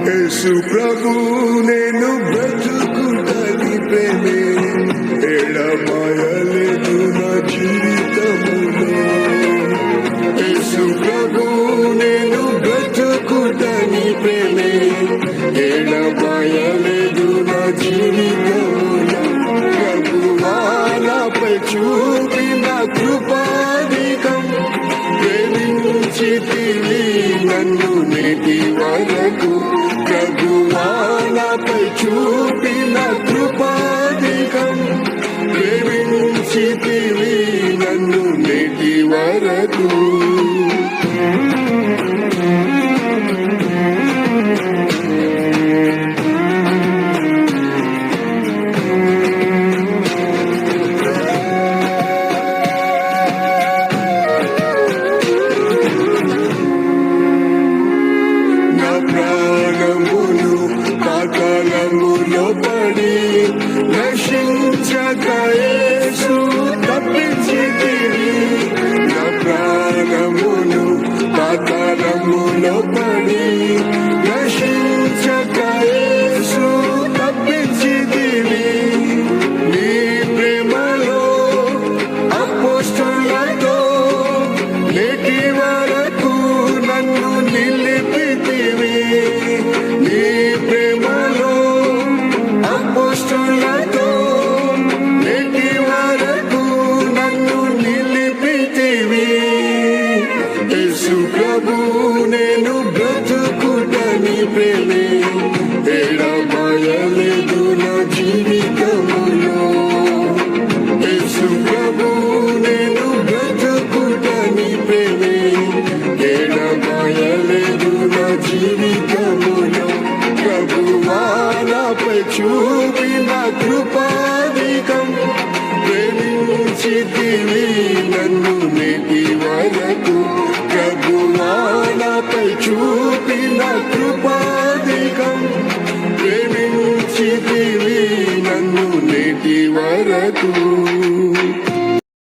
యేసు ప్రభు నేను బ్రతుకుటని ప్రేమే ఎడమాయలేదు నా జీవితములో. యేసు ప్రభు నేను బ్రతుకుటని ప్రేమే ఎడమాయలేదు నా జీవితములో. ప్రభువా నాపై చూపిన కృపాధికం ప్రేమించితివి నన్ను నేటి వరకు. ప్రభువా నాపై చూపిన కృపాధికం ప్రేమించితివి నన్ను నేటి వరకు. పాతాళములో పడి నశించక యేసు తప్పించితివి. నా ప్రాణమును పాతాళములో పడి నశించక యేసు తప్పించితివి. నీ ప్రేమలో అపోస్తలులతో నేటి వరకు నన్ను నిలిపితివి. నీ ప్రేమలో అపోస్తలులతో నేటి వరకు నన్ను నిలిపితివి. యేసు ప్రభు నేను బ్రతుకుటని ప్రేమే ఎడబాయలేదు నా జీవితములో. యేసు ప్రభు నేను బ్రతుకుటని ప్రేమే ఎడబాయలేదు నా జీవితములో. ప్రభువా నాపై చూపిన కృపాధికం ప్రేమించితివి నన్ను నేటి వరకు. ప్రభువా నాపై చూపిన కృపాధికం ప్రేమించితివి నన్ను నేటి వరకు.